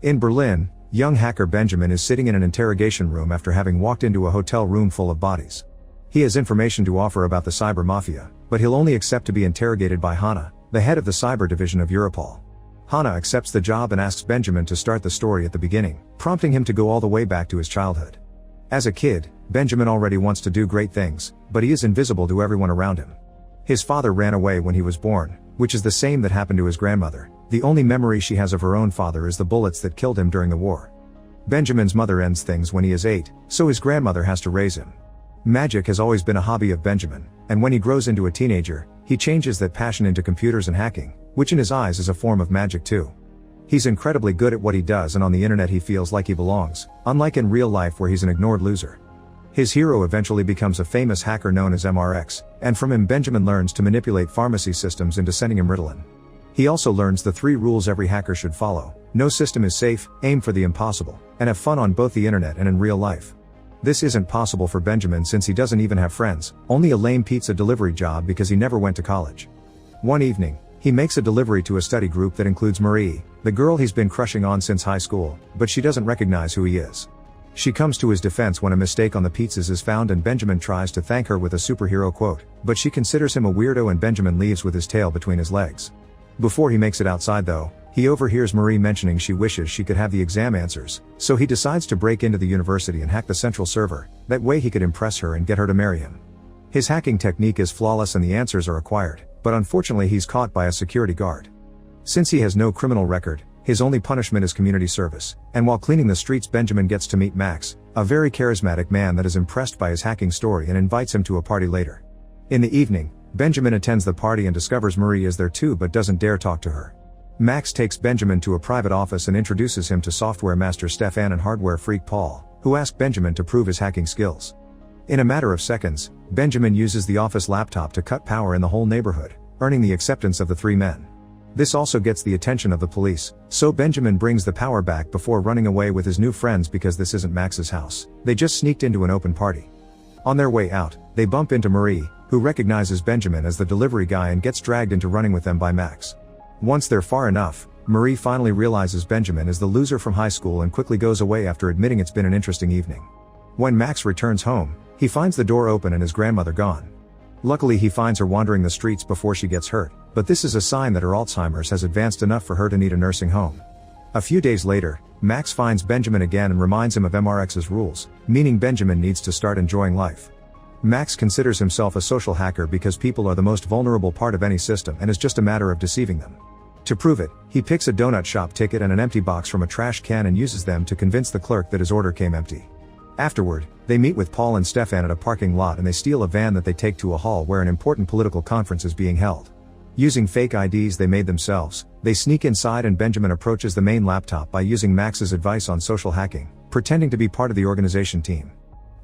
In Berlin, young hacker Benjamin is sitting in an interrogation room after having walked into a hotel room full of bodies. He has information to offer about the cyber mafia, but he'll only accept to be interrogated by Hanna, the head of the cyber division of Europol. Hanna accepts the job and asks Benjamin to start the story at the beginning, prompting him to go all the way back to his childhood. As a kid, Benjamin already wants to do great things, but he is invisible to everyone around him. His father ran away when he was born, which is the same that happened to his grandmother. The only memory she has of her own father is the bullets that killed him during the war. Benjamin's mother ends things when he is 8, so his grandmother has to raise him. Magic has always been a hobby of Benjamin, and when he grows into a teenager, he changes that passion into computers and hacking, which in his eyes is a form of magic too. He's incredibly good at what he does, and on the internet he feels like he belongs, unlike in real life where he's an ignored loser. His hero eventually becomes a famous hacker known as MRX, and from him Benjamin learns to manipulate pharmacy systems into sending him Ritalin. He also learns the 3 rules every hacker should follow: no system is safe, aim for the impossible, and have fun on both the internet and in real life. This isn't possible for Benjamin since he doesn't even have friends, only a lame pizza delivery job because he never went to college. One evening, he makes a delivery to a study group that includes Marie, the girl he's been crushing on since high school, but she doesn't recognize who he is. She comes to his defense when a mistake on the pizzas is found and Benjamin tries to thank her with a superhero quote, but she considers him a weirdo and Benjamin leaves with his tail between his legs. Before he makes it outside though, he overhears Marie mentioning she wishes she could have the exam answers, so he decides to break into the university and hack the central server, that way he could impress her and get her to marry him. His hacking technique is flawless and the answers are acquired, but unfortunately he's caught by a security guard. Since he has no criminal record, his only punishment is community service, and while cleaning the streets Benjamin gets to meet Max, a very charismatic man that is impressed by his hacking story and invites him to a party later. In the evening, Benjamin attends the party and discovers Marie is there too but doesn't dare talk to her. Max takes Benjamin to a private office and introduces him to software master Stefan and hardware freak Paul, who ask Benjamin to prove his hacking skills. In a matter of seconds, Benjamin uses the office laptop to cut power in the whole neighborhood, earning the acceptance of the 3 men. This also gets the attention of the police, so Benjamin brings the power back before running away with his new friends because this isn't Max's house. They just sneaked into an open party. On their way out, they bump into Marie, who recognizes Benjamin as the delivery guy and gets dragged into running with them by Max. Once they're far enough, Marie finally realizes Benjamin is the loser from high school and quickly goes away after admitting it's been an interesting evening. When Max returns home, he finds the door open and his grandmother gone. Luckily he finds her wandering the streets before she gets hurt, but this is a sign that her Alzheimer's has advanced enough for her to need a nursing home. A few days later, Max finds Benjamin again and reminds him of MRX's rules, meaning Benjamin needs to start enjoying life. Max considers himself a social hacker because people are the most vulnerable part of any system and is just a matter of deceiving them. To prove it, he picks a donut shop ticket and an empty box from a trash can and uses them to convince the clerk that his order came empty. Afterward, they meet with Paul and Stefan at a parking lot and they steal a van that they take to a hall where an important political conference is being held. Using fake IDs they made themselves, they sneak inside and Benjamin approaches the main laptop by using Max's advice on social hacking, pretending to be part of the organization team.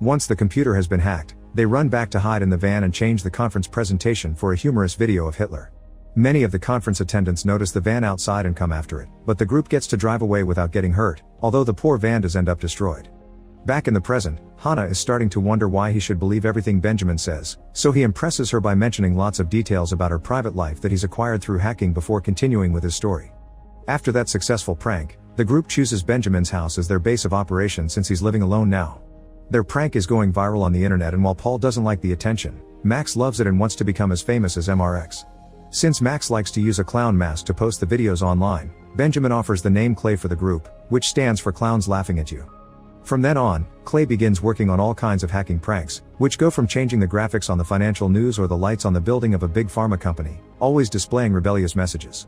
Once the computer has been hacked, they run back to hide in the van and change the conference presentation for a humorous video of Hitler. Many of the conference attendants notice the van outside and come after it, but the group gets to drive away without getting hurt, although the poor van does end up destroyed. Back in the present, Hanna is starting to wonder why he should believe everything Benjamin says, so he impresses her by mentioning lots of details about her private life that he's acquired through hacking before continuing with his story. After that successful prank, the group chooses Benjamin's house as their base of operations since he's living alone now. Their prank is going viral on the internet and while Paul doesn't like the attention, Max loves it and wants to become as famous as MRX. Since Max likes to use a clown mask to post the videos online, Benjamin offers the name Clay for the group, which stands for Clowns Laughing at You. From then on, Clay begins working on all kinds of hacking pranks, which go from changing the graphics on the financial news or the lights on the building of a big pharma company, always displaying rebellious messages.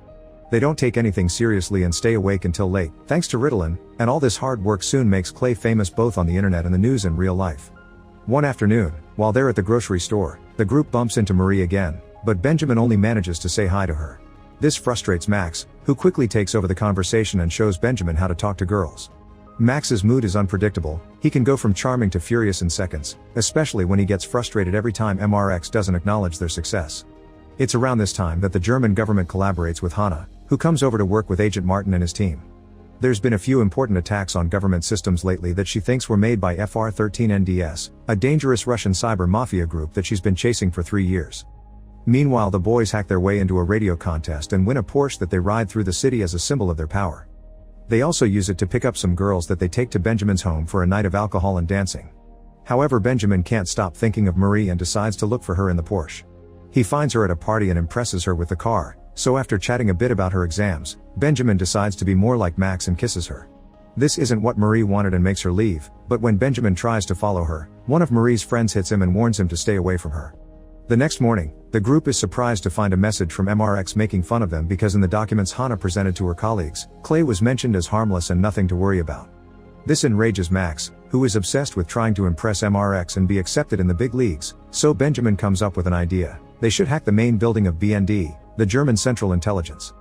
They don't take anything seriously and stay awake until late, thanks to Ritalin, and all this hard work soon makes Clay famous both on the internet and the news in real life. One afternoon, while they're at the grocery store, the group bumps into Marie again, but Benjamin only manages to say hi to her. This frustrates Max, who quickly takes over the conversation and shows Benjamin how to talk to girls. Max's mood is unpredictable, he can go from charming to furious in seconds, especially when he gets frustrated every time MRX doesn't acknowledge their success. It's around this time that the German government collaborates with Hanna, who comes over to work with Agent Martin and his team. There's been a few important attacks on government systems lately that she thinks were made by FR-13NDS, a dangerous Russian cyber mafia group that she's been chasing for 3 years. Meanwhile, the boys hack their way into a radio contest and win a Porsche that they ride through the city as a symbol of their power. They also use it to pick up some girls that they take to Benjamin's home for a night of alcohol and dancing. However, Benjamin can't stop thinking of Marie and decides to look for her in the Porsche. He finds her at a party and impresses her with the car, so after chatting a bit about her exams, Benjamin decides to be more like Max and kisses her. This isn't what Marie wanted and makes her leave, but when Benjamin tries to follow her, one of Marie's friends hits him and warns him to stay away from her. The next morning, the group is surprised to find a message from MRX making fun of them because in the documents Hannah presented to her colleagues, Clay was mentioned as harmless and nothing to worry about. This enrages Max, who is obsessed with trying to impress MRX and be accepted in the big leagues, so Benjamin comes up with an idea. They should hack the main building of BND, the German Central Intelligence.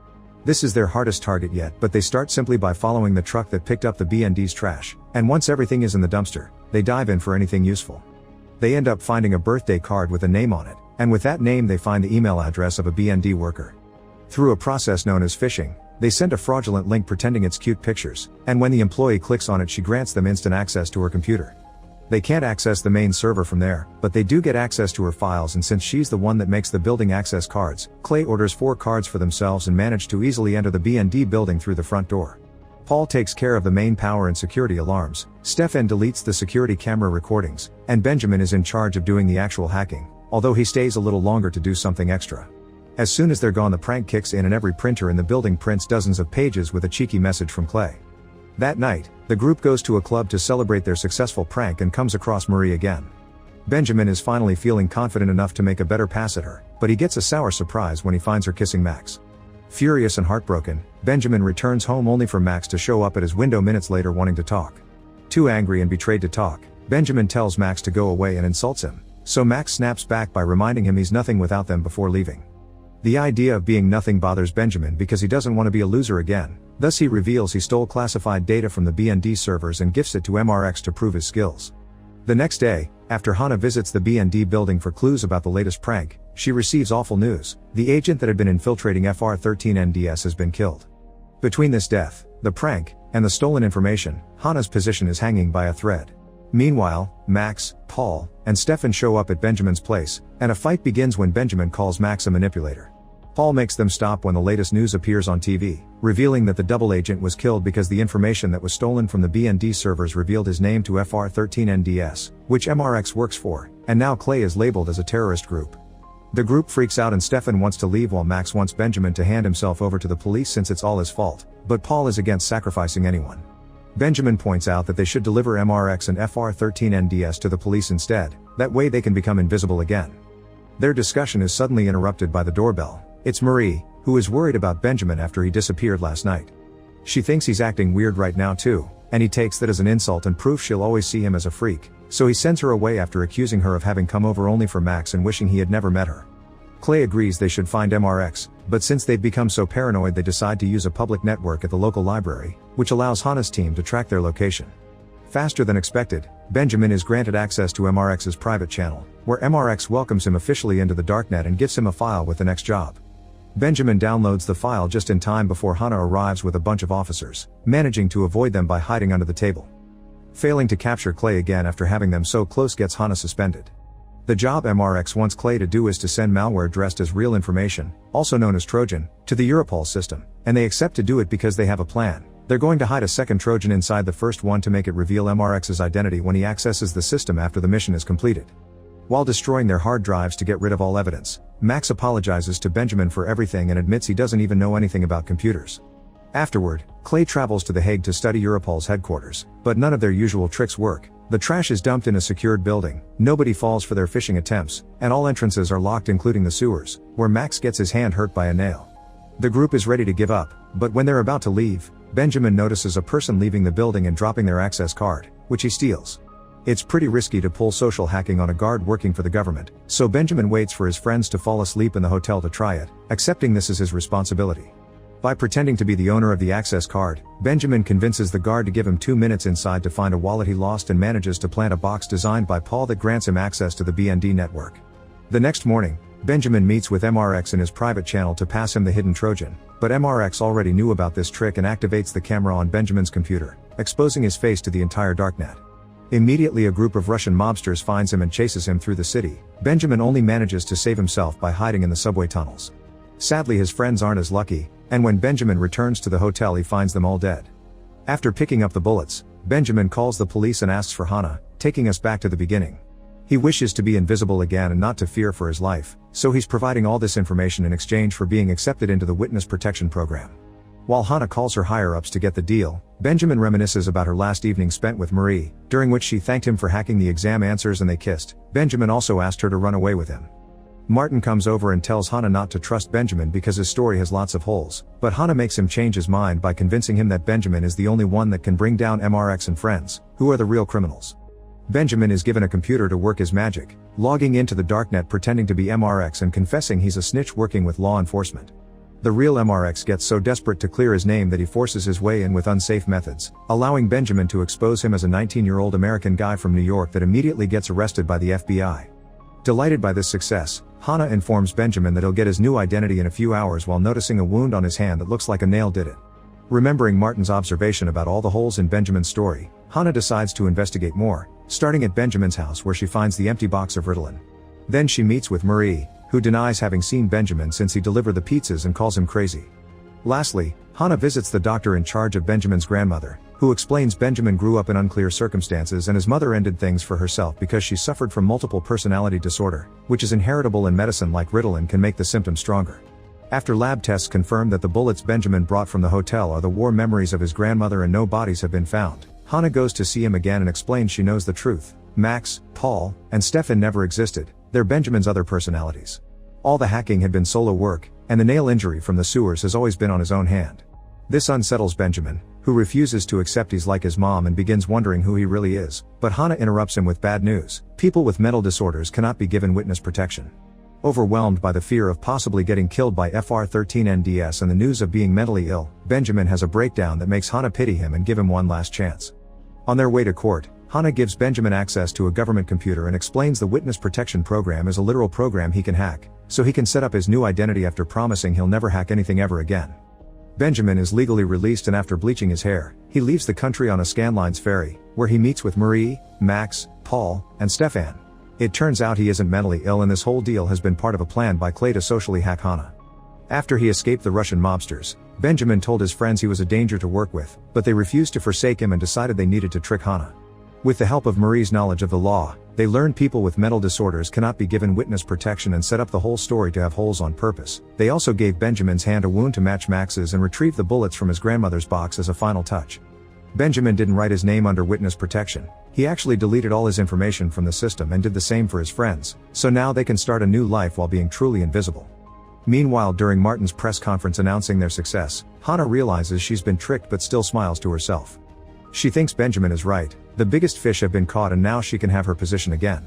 This is their hardest target yet, but they start simply by following the truck that picked up the BND's trash, and once everything is in the dumpster, they dive in for anything useful. They end up finding a birthday card with a name on it, and with that name they find the email address of a BND worker. Through a process known as phishing, they send a fraudulent link pretending it's cute pictures, and when the employee clicks on it she grants them instant access to her computer. They can't access the main server from there, but they do get access to her files, and since she's the one that makes the building access cards, Clay orders 4 cards for themselves and manage to easily enter the BND building through the front door. Paul takes care of the main power and security alarms, Stefan deletes the security camera recordings, and Benjamin is in charge of doing the actual hacking, although he stays a little longer to do something extra. As soon as they're gone, the prank kicks in and every printer in the building prints dozens of pages with a cheeky message from Clay. That night, the group goes to a club to celebrate their successful prank and comes across Marie again. Benjamin is finally feeling confident enough to make a better pass at her, but he gets a sour surprise when he finds her kissing Max. Furious and heartbroken, Benjamin returns home only for Max to show up at his window minutes later wanting to talk. Too angry and betrayed to talk, Benjamin tells Max to go away and insults him, so Max snaps back by reminding him he's nothing without them before leaving. The idea of being nothing bothers Benjamin because he doesn't want to be a loser again, thus he reveals he stole classified data from the BND servers and gifts it to MRX to prove his skills. The next day, after Hannah visits the BND building for clues about the latest prank, she receives awful news: the agent that had been infiltrating FR13NDS has been killed. Between this death, the prank, and the stolen information, Hannah's position is hanging by a thread. Meanwhile, Max, Paul, and Stefan show up at Benjamin's place, and a fight begins when Benjamin calls Max a manipulator. Paul makes them stop when the latest news appears on TV, revealing that the double agent was killed because the information that was stolen from the BND servers revealed his name to FR13NDS, which MRX works for, and now Clay is labeled as a terrorist group. The group freaks out and Stefan wants to leave while Max wants Benjamin to hand himself over to the police since it's all his fault, but Paul is against sacrificing anyone. Benjamin points out that they should deliver MRX and FR13NDS to the police instead, that way they can become invisible again. Their discussion is suddenly interrupted by the doorbell. It's Marie, who is worried about Benjamin after he disappeared last night. She thinks he's acting weird right now too, and he takes that as an insult and proof she'll always see him as a freak, so he sends her away after accusing her of having come over only for Max and wishing he had never met her. Clay agrees they should find MRX, but since they've become so paranoid they decide to use a public network at the local library, which allows Hannah's team to track their location. Faster than expected, Benjamin is granted access to MRX's private channel, where MRX welcomes him officially into the darknet and gives him a file with the next job. Benjamin downloads the file just in time before Hannah arrives with a bunch of officers, managing to avoid them by hiding under the table. Failing to capture Clay again after having them so close gets Hannah suspended. The job MRX wants Clay to do is to send malware dressed as real information, also known as Trojan, to the Europol system, and they accept to do it because they have a plan. They're going to hide a second Trojan inside the first one to make it reveal MRX's identity when he accesses the system after the mission is completed. While destroying their hard drives to get rid of all evidence, Max apologizes to Benjamin for everything and admits he doesn't even know anything about computers. Afterward, Clay travels to The Hague to study Europol's headquarters, but none of their usual tricks work. The trash is dumped in a secured building, nobody falls for their phishing attempts, and all entrances are locked including the sewers, where Max gets his hand hurt by a nail. The group is ready to give up, but when they're about to leave, Benjamin notices a person leaving the building and dropping their access card, which he steals. It's pretty risky to pull social hacking on a guard working for the government, so Benjamin waits for his friends to fall asleep in the hotel to try it, accepting this as his responsibility. By pretending to be the owner of the access card, Benjamin convinces the guard to give him 2 minutes inside to find a wallet he lost and manages to plant a box designed by Paul that grants him access to the BND network. The next morning, Benjamin meets with MRX in his private channel to pass him the hidden Trojan, but MRX already knew about this trick and activates the camera on Benjamin's computer, exposing his face to the entire darknet. Immediately a group of Russian mobsters finds him and chases him through the city. Benjamin only manages to save himself by hiding in the subway tunnels. Sadly his friends aren't as lucky, and when Benjamin returns to the hotel he finds them all dead. After picking up the bullets, Benjamin calls the police and asks for Hana, taking us back to the beginning. He wishes to be invisible again and not to fear for his life, so he's providing all this information in exchange for being accepted into the witness protection program. While Hana calls her higher-ups to get the deal, Benjamin reminisces about her last evening spent with Marie, during which she thanked him for hacking the exam answers and they kissed. Benjamin also asked her to run away with him. Martin comes over and tells Hana not to trust Benjamin because his story has lots of holes, but Hana makes him change his mind by convincing him that Benjamin is the only one that can bring down MRX and friends, who are the real criminals. Benjamin is given a computer to work his magic, logging into the darknet pretending to be MRX and confessing he's a snitch working with law enforcement. The real MRX gets so desperate to clear his name that he forces his way in with unsafe methods, allowing Benjamin to expose him as a 19-year-old American guy from New York that immediately gets arrested by the FBI. Delighted by this success, Hana informs Benjamin that he'll get his new identity in a few hours while noticing a wound on his hand that looks like a nail did it. Remembering Martin's observation about all the holes in Benjamin's story, Hana decides to investigate more, starting at Benjamin's house where she finds the empty box of Ritalin. Then she meets with Marie, who denies having seen Benjamin since he delivered the pizzas and calls him crazy. Lastly, Hana visits the doctor in charge of Benjamin's grandmother, who explains Benjamin grew up in unclear circumstances and his mother ended things for herself because she suffered from multiple personality disorder, which is inheritable in medicine like Ritalin can make the symptoms stronger. After lab tests confirm that the bullets Benjamin brought from the hotel are the war memories of his grandmother and no bodies have been found, Hana goes to see him again and explains she knows the truth. Max, Paul, and Stefan never existed, they're Benjamin's other personalities. All the hacking had been solo work, and the nail injury from the sewers has always been on his own hand. This unsettles Benjamin, who refuses to accept he's like his mom and begins wondering who he really is, but Hana interrupts him with bad news. People with mental disorders cannot be given witness protection. Overwhelmed by the fear of possibly getting killed by FR-13 NDS and the news of being mentally ill, Benjamin has a breakdown that makes Hana pity him and give him one last chance. On their way to court, Hana gives Benjamin access to a government computer and explains the witness protection program is a literal program he can hack, so he can set up his new identity after promising he'll never hack anything ever again. Benjamin is legally released and after bleaching his hair, he leaves the country on a Scanlines ferry, where he meets with Marie, Max, Paul, and Stefan. It turns out he isn't mentally ill and this whole deal has been part of a plan by Clay to socially hack Hana. After he escaped the Russian mobsters, Benjamin told his friends he was a danger to work with, but they refused to forsake him and decided they needed to trick Hana. With the help of Marie's knowledge of the law, they learned people with mental disorders cannot be given witness protection and set up the whole story to have holes on purpose. They also gave Benjamin's hand a wound to match Max's and retrieved the bullets from his grandmother's box as a final touch. Benjamin didn't write his name under witness protection, he actually deleted all his information from the system and did the same for his friends, so now they can start a new life while being truly invisible. Meanwhile, during Martin's press conference announcing their success, Hana realizes she's been tricked but still smiles to herself. She thinks Benjamin is right, the biggest fish have been caught and now she can have her position again.